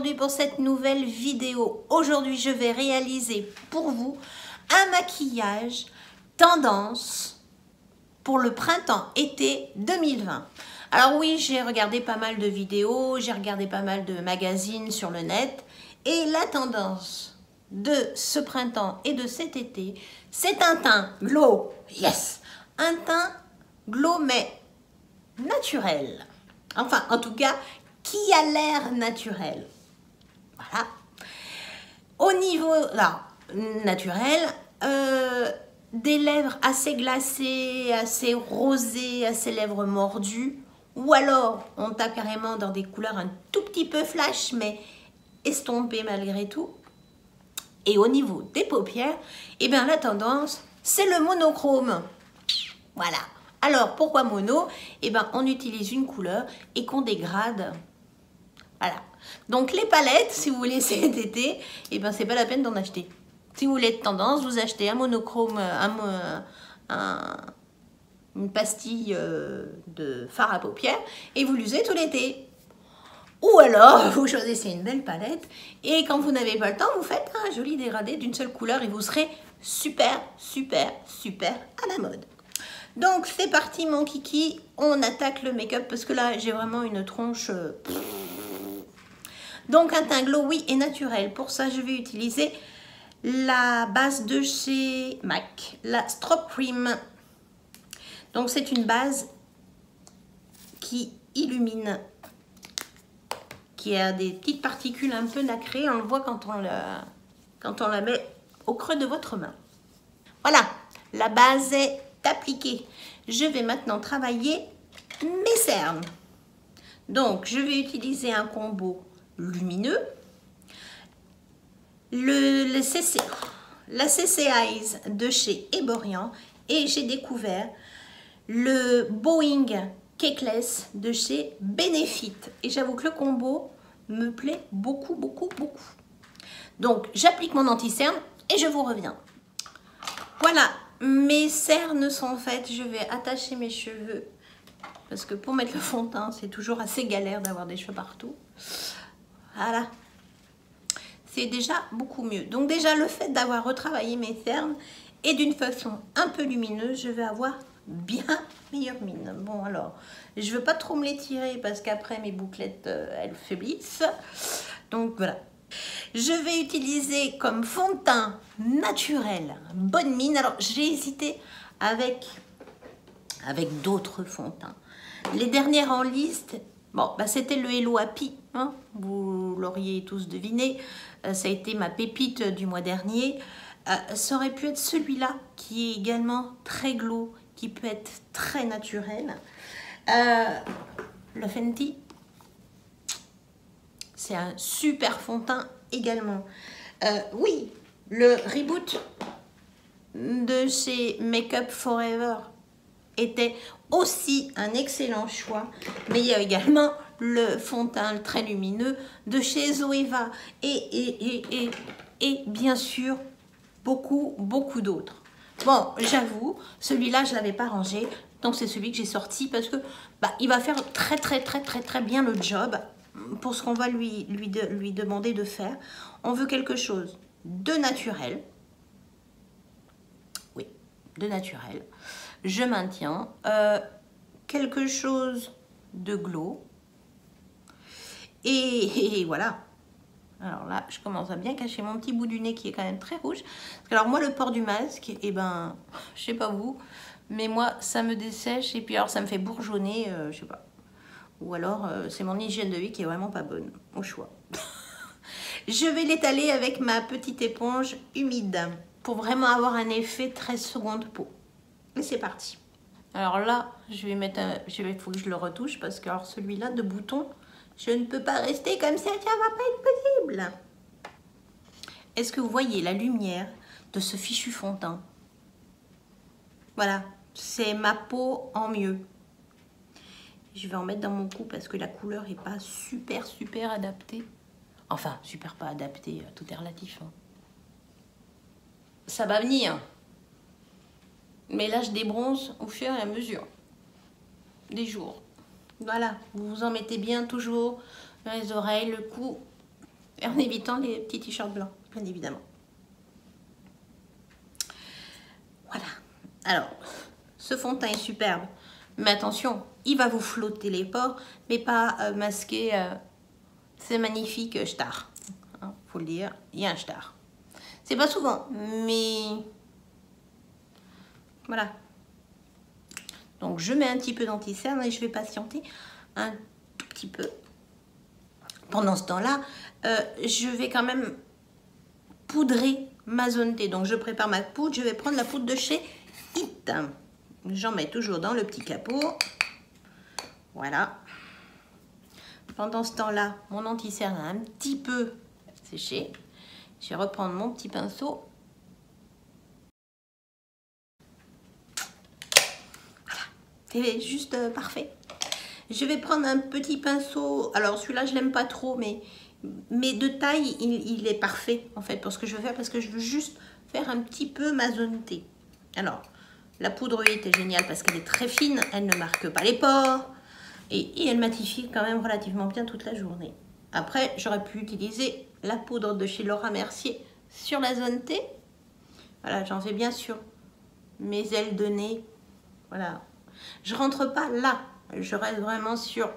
aujourd'hui pour cette nouvelle vidéo. Aujourd'hui, je vais réaliser pour vous un maquillage tendance pour le printemps-été 2020. Alors oui, j'ai regardé pas mal de vidéos, j'ai regardé pas mal de magazines sur le net et la tendance de ce printemps et de cet été, c'est un teint glow, yes, un teint glow mais naturel. Enfin, en tout cas, qui a l'air naturel. Voilà. Au niveau là, naturel, des lèvres assez glacées, assez rosées, assez lèvres mordues, ou alors on tape carrément dans des couleurs un tout petit peu flash, mais estompées malgré tout. Et au niveau des paupières, eh bien la tendance, c'est le monochrome. Voilà. Alors, pourquoi mono? Eh bien, on utilise une couleur et qu'on dégrade. Voilà. Donc, les palettes, si vous voulez cet été, eh bien, c'est pas la peine d'en acheter. Si vous voulez de tendance, vous achetez un monochrome, une pastille de fard à paupières et vous l'usez tout l'été. Ou alors, vous choisissez une belle palette et quand vous n'avez pas le temps, vous faites un joli dégradé d'une seule couleur et vous serez super, super, super à la mode. Donc, c'est parti mon kiki, on attaque le make-up parce que là, j'ai vraiment une tronche... Donc, un teint glow, oui, et naturel. Pour ça, je vais utiliser la base de chez MAC, la Strobe Cream. Donc, c'est une base qui illumine, qui a des petites particules un peu nacrées. On le voit quand on la met au creux de votre main. Voilà, la base est appliquée. Je vais maintenant travailler mes cernes. Donc, je vais utiliser un combo lumineux. La CC Eyes de chez Eborian. Et j'ai découvert le Boeing Cakeless de chez Benefit. Et j'avoue que le combo me plaît beaucoup, beaucoup, beaucoup. Donc, j'applique mon anti-cerne et je vous reviens. Voilà, mes cernes sont faites. Je vais attacher mes cheveux. Parce que pour mettre le fond de teint, c'est toujours assez galère d'avoir des cheveux partout. Voilà. C'est déjà beaucoup mieux. Donc déjà, le fait d'avoir retravaillé mes cernes et d'une façon un peu lumineuse, je vais avoir bien meilleure mine. Bon, alors, je ne veux pas trop me les tirer parce qu'après, mes bouclettes, elles faiblissent. Donc, voilà. Je vais utiliser comme fond de teint naturel, bonne mine. Alors, j'ai hésité avec d'autres fonds de teint. Les dernières en liste, bon, bah, c'était le Hello Happy, hein, vous l'auriez tous deviné. Ça a été ma pépite du mois dernier. Ça aurait pu être celui-là, qui est également très glow, qui peut être très naturel. Le Fenty, c'est un super fond de teint également. Oui, le Reboot de chez Make Up Forever était aussi un excellent choix, mais il y a également le fond de teint très lumineux de chez Zoeva et bien sûr beaucoup d'autres. Bon, j'avoue, celui-là je l'avais pas rangé, donc c'est celui que j'ai sorti parce que bah, il va faire très bien le job pour ce qu'on va lui demander de faire. On veut quelque chose de naturel. Oui, de naturel. Je maintiens quelque chose de glow et voilà. Alors là, je commence à bien cacher mon petit bout du nez qui est quand même très rouge. Parce que alors moi, le port du masque, eh ben, je sais pas vous, mais moi, ça me dessèche et puis alors ça me fait bourgeonner, je sais pas. Ou alors, c'est mon hygiène de vie qui est vraiment pas bonne, au choix. Je vais l'étaler avec ma petite éponge humide pour vraiment avoir un effet très seconde peau. Et c'est parti. Alors là, je vais mettre il faut que je le retouche parce que alors celui-là de bouton, je ne peux pas rester comme ça, ça va pas être possible. Est-ce que vous voyez la lumière de ce fichu fond de teint? Voilà, c'est ma peau en mieux. Je vais en mettre dans mon cou parce que la couleur n'est pas super adaptée. Enfin, super pas adaptée, tout est relatif. Hein. Ça va venir. Mais là, je débronze au fur et à mesure des jours. Voilà, vous vous en mettez bien toujours dans les oreilles, le cou. Et en évitant les petits t-shirts blancs, bien évidemment. Voilà. Alors, ce fond de teint est superbe. Mais attention, il va vous flotter les pores, mais pas masquer ces magnifiques stars. Hein, faut le dire, il y a un star. C'est pas souvent, mais voilà. Donc je mets un petit peu d'anti-cerne et je vais patienter un tout petit peu. Pendant ce temps-là, je vais quand même poudrer ma zone T. Donc je prépare ma poudre, je vais prendre la poudre de chez Hit. J'en mets toujours dans le petit capot. Voilà. Pendant ce temps-là, mon anti-cerne a un petit peu séché. Je vais reprendre mon petit pinceau. Voilà. C'est juste parfait. Je vais prendre un petit pinceau. Alors celui-là, je l'aime pas trop, mais de taille, il est parfait en fait pour ce que je veux faire, parce que je veux juste faire un petit peu ma zone T. Alors, la poudre 8 est géniale parce qu'elle est très fine, elle ne marque pas les pores et elle matifie quand même relativement bien toute la journée. Après, j'aurais pu utiliser la poudre de chez Laura Mercier sur la zone T. Voilà, j'en fais bien sur mes ailes de nez. Voilà. Je rentre pas là, je reste vraiment sur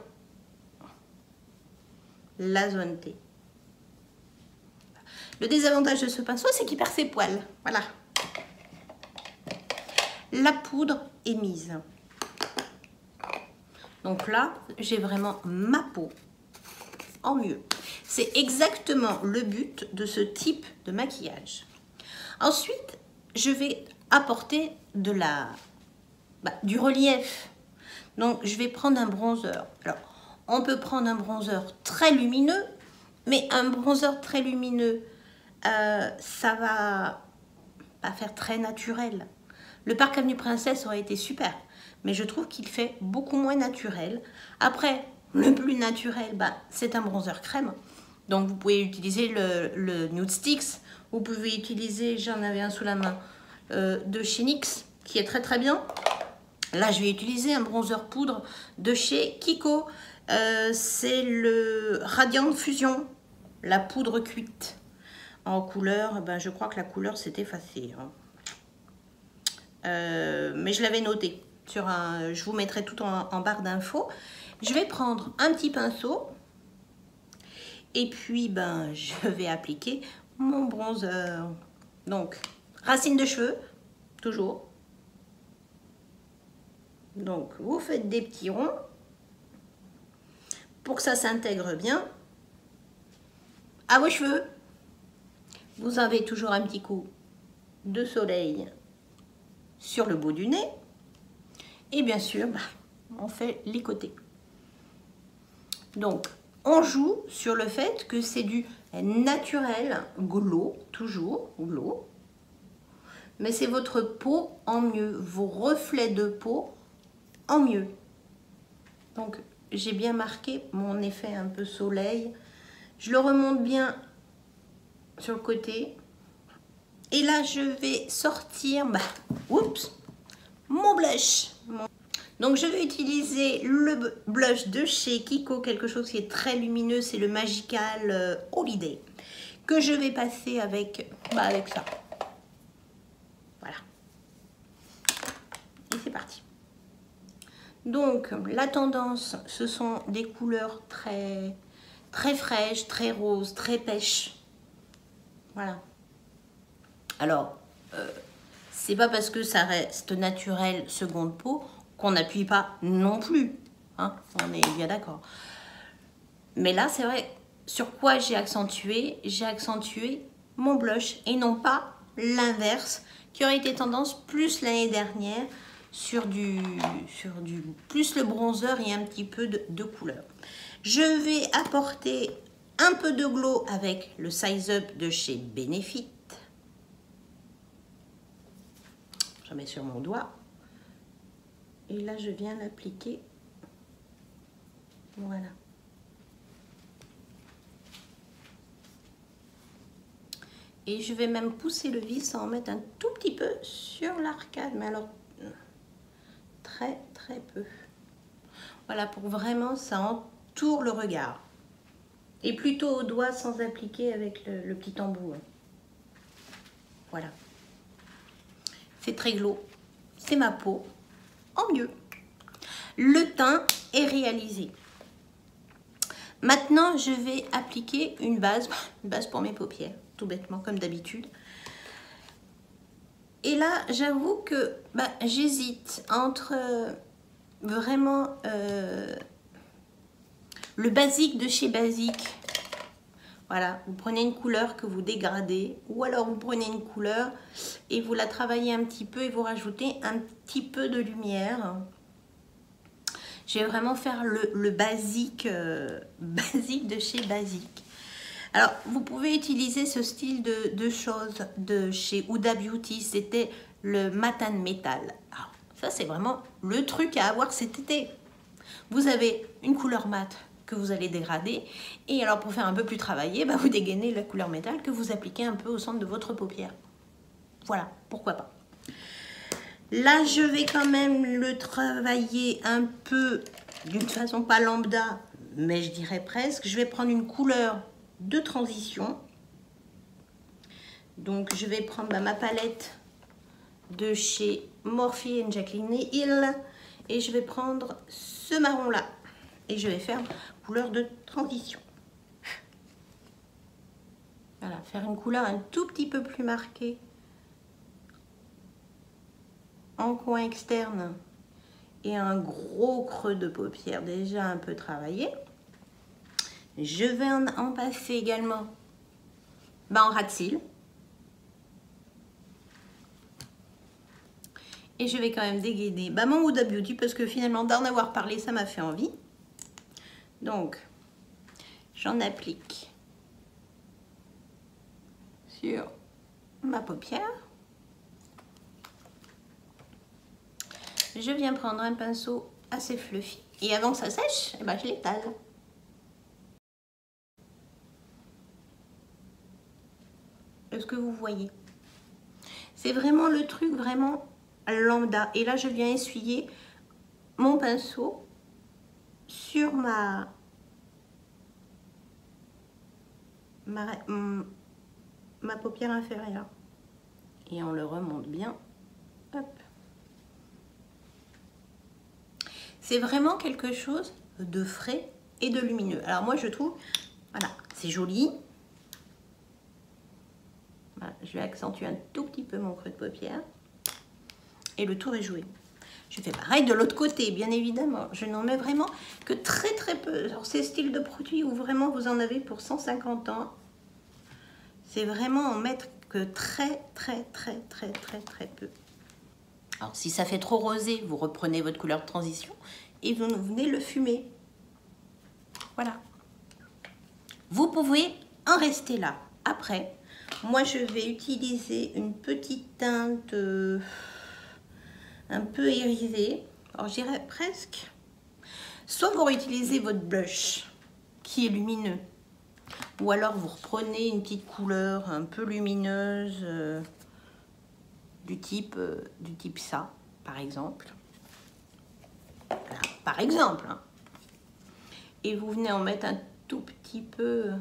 la zone T. Le désavantage de ce pinceau, c'est qu'il perd ses poils. Voilà. La poudre est mise. Donc là, j'ai vraiment ma peau en mieux. C'est exactement le but de ce type de maquillage. Ensuite, je vais apporter du relief. Donc, je vais prendre un bronzer. Alors, on peut prendre un bronzer très lumineux, mais un bronzer très lumineux, ça va pas faire très naturel. Le Parc Avenue Princesse aurait été super, mais je trouve qu'il fait beaucoup moins naturel. Après, le plus naturel, c'est un bronzer crème. Donc, vous pouvez utiliser le Nude Sticks. Vous pouvez utiliser, j'en avais un sous la main, de chez NYX, qui est très très bien. Là, je vais utiliser un bronzer poudre de chez Kiko. C'est le Radiant Fusion, la poudre cuite. En couleur, je crois que la couleur s'est effacée. Hein. Mais je l'avais noté. Je vous mettrai tout en barre d'infos. Je vais prendre un petit pinceau. Et puis, je vais appliquer mon bronzer. Donc, racine de cheveux, toujours. Donc, vous faites des petits ronds pour que ça s'intègre bien à vos cheveux. Vous avez toujours un petit coup de soleil sur le bout du nez. Et bien sûr, on fait les côtés. Donc, on joue sur le fait que c'est du naturel, glow, toujours glow. Mais c'est votre peau en mieux, vos reflets de peau en mieux. Donc, j'ai bien marqué mon effet un peu soleil. Je le remonte bien sur le côté. Et là, je vais sortir mon blush. Donc, je vais utiliser le blush de chez Kiko, quelque chose qui est très lumineux, c'est le Magical Holiday, que je vais passer avec ça. Voilà. Et c'est parti. Donc, la tendance, ce sont des couleurs très, très fraîches, très roses, très pêches. Voilà. Alors, c'est pas parce que ça reste naturel seconde peau qu'on n'appuie pas non plus. Hein, on est bien d'accord. Mais là, c'est vrai, sur quoi j'ai accentué mon blush et non pas l'inverse, qui aurait été tendance plus l'année dernière sur plus le bronzer et un petit peu de couleur. Je vais apporter un peu de glow avec le Size Up de chez Benefit. Je mets sur mon doigt. Et là, je viens l'appliquer. Voilà. Et je vais même pousser le vis sans en mettre un tout petit peu sur l'arcade. Mais alors, très, très peu. Voilà, pour vraiment, ça entoure le regard. Et plutôt au doigt sans appliquer avec le petit embout. Voilà. C'est très glow. C'est ma peau. En mieux. Le teint est réalisé. Maintenant, je vais appliquer une base pour mes paupières, tout bêtement, comme d'habitude. Et là, j'avoue que j'hésite entre vraiment le basique de chez Basique. Voilà, vous prenez une couleur que vous dégradez, ou alors vous prenez une couleur et vous la travaillez un petit peu et vous rajoutez un petit peu de lumière. Je vais vraiment faire le basique, basique de chez Basique. Alors, vous pouvez utiliser ce style de choses de chez Huda Beauty. C'était le Matte Metal. Alors, ça, c'est vraiment le truc à avoir cet été. Vous avez une couleur mate que vous allez dégrader. Et alors, pour faire un peu plus travaillé, vous dégainez la couleur métal que vous appliquez un peu au centre de votre paupière. Voilà, pourquoi pas. Là, je vais quand même le travailler un peu d'une façon pas lambda, mais je dirais presque. Je vais prendre une couleur de transition. Donc, je vais prendre ma palette de chez Morphe & Jacqueline Hill et je vais prendre ce marron-là. Et je vais faire couleur de transition. Voilà, faire une couleur un tout petit peu plus marquée en coin externe et un gros creux de paupière déjà un peu travaillé. Je vais en passer également en ras de cils. Et je vais quand même dégainer mon Huda Beauty parce que finalement d'en avoir parlé ça m'a fait envie. Donc j'en applique sur ma paupière. Je viens prendre un pinceau assez fluffy et avant que ça sèche, je l'étale. Est-ce que vous voyez? C'est vraiment le truc vraiment lambda. Et là, je viens essuyer mon pinceau sur ma paupière inférieure. Et on le remonte bien. Hop. C'est vraiment quelque chose de frais et de lumineux. Alors moi, je trouve, voilà, c'est joli. Voilà, je vais accentuer un tout petit peu mon creux de paupière. Et le tour est joué. Je fais pareil de l'autre côté, bien évidemment. Je n'en mets vraiment que très très peu. Alors, ces styles de produits où vraiment vous en avez pour 150 ans, c'est vraiment en mettre que très peu. Alors, si ça fait trop rosé, vous reprenez votre couleur de transition et vous venez le fumer. Voilà. Vous pouvez en rester là. Après, moi, je vais utiliser une petite teinte un peu irisée. Alors, j'irais presque. Soit vous réutilisez votre blush qui est lumineux. Ou alors, vous reprenez une petite couleur un peu lumineuse du type ça, par exemple. Voilà, par exemple. Hein. Et vous venez en mettre un tout petit peu,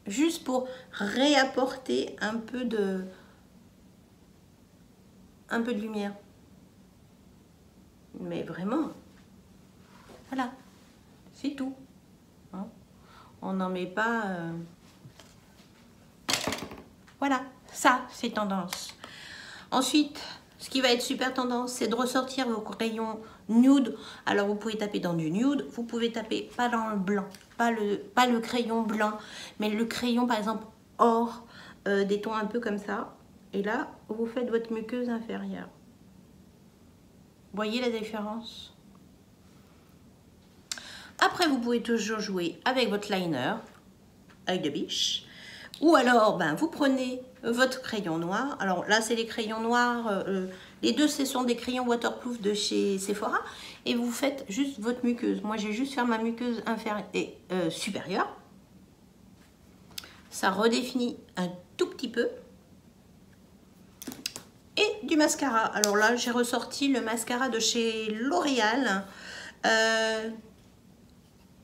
juste pour réapporter un peu de lumière. Mais vraiment, voilà, c'est tout. Hein. On n'en met pas... Voilà, ça, c'est tendance. Ensuite, ce qui va être super tendance, c'est de ressortir vos crayons nude. Alors, vous pouvez taper dans du nude. Vous pouvez taper pas dans le blanc, pas le crayon blanc, mais le crayon, par exemple, or, des tons un peu comme ça. Et là, vous faites votre muqueuse inférieure. Voyez la différence? Après, vous pouvez toujours jouer avec votre liner, œil de biche. Ou alors, vous prenez votre crayon noir. Alors là, c'est les crayons noirs. Les deux, ce sont des crayons waterproof de chez Sephora. Et vous faites juste votre muqueuse. Moi, j'ai juste faire ma muqueuse inférieure et supérieure. Ça redéfinit un tout petit peu. Et du mascara. Alors là, j'ai ressorti le mascara de chez L'Oréal.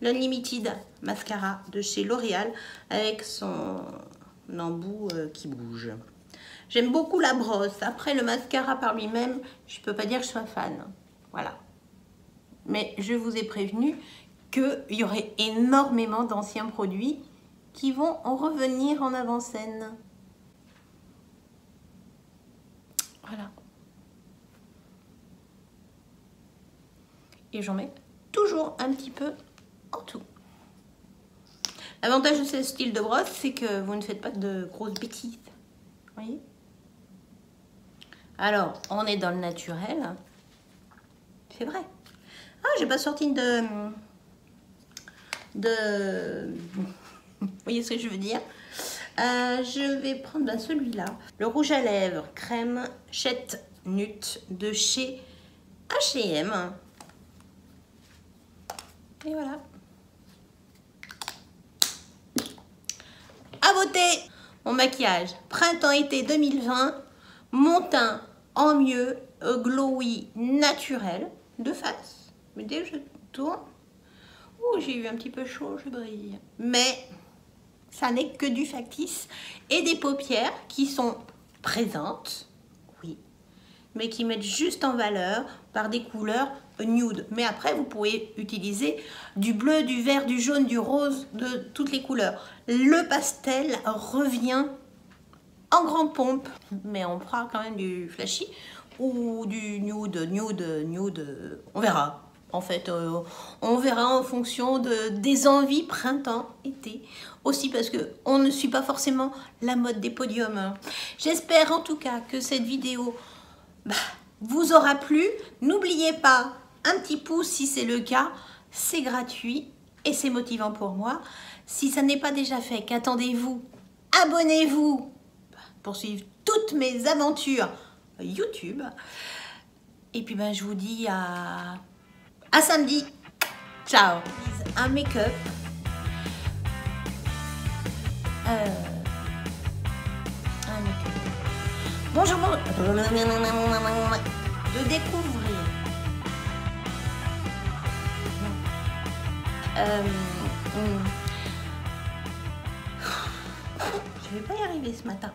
l'Unlimited Mascara de chez L'Oréal avec son embout qui bouge. J'aime beaucoup la brosse. Après, le mascara par lui-même, je ne peux pas dire que je sois fan. Voilà. Mais je vous ai prévenu qu'il y aurait énormément d'anciens produits qui vont en revenir en avant-scène. Voilà. Et j'en mets toujours un petit peu en tout. L'avantage de ce style de brosse, c'est que vous ne faites pas de grosses bêtises. Vous voyez? Alors, on est dans le naturel. C'est vrai. Ah, j'ai pas sorti vous voyez ce que je veux dire? Je vais prendre celui-là. Le rouge à lèvres crème Chet Nude de chez H&M. Et voilà. À beauté, mon maquillage printemps-été 2020. Mon teint en mieux, glowy naturel de face. Mais dès que je tourne, oh, j'ai eu un petit peu chaud, je brille. Mais ça n'est que du factice et des paupières qui sont présentes, oui, mais qui mettent juste en valeur par des couleurs nude. Mais après, vous pouvez utiliser du bleu, du vert, du jaune, du rose, de toutes les couleurs. Le pastel revient en grande pompe, mais on fera quand même du flashy ou du nude, on verra. En fait, on verra en fonction des envies printemps-été. Aussi parce qu'on ne suit pas forcément la mode des podiums. J'espère en tout cas que cette vidéo vous aura plu. N'oubliez pas, un petit pouce si c'est le cas. C'est gratuit et c'est motivant pour moi. Si ça n'est pas déjà fait, qu'attendez-vous? Abonnez-vous pour suivre toutes mes aventures YouTube. Et puis je vous dis à samedi. Ciao. Un make-up. Bonjour. De découvrir. Je vais pas y arriver ce matin.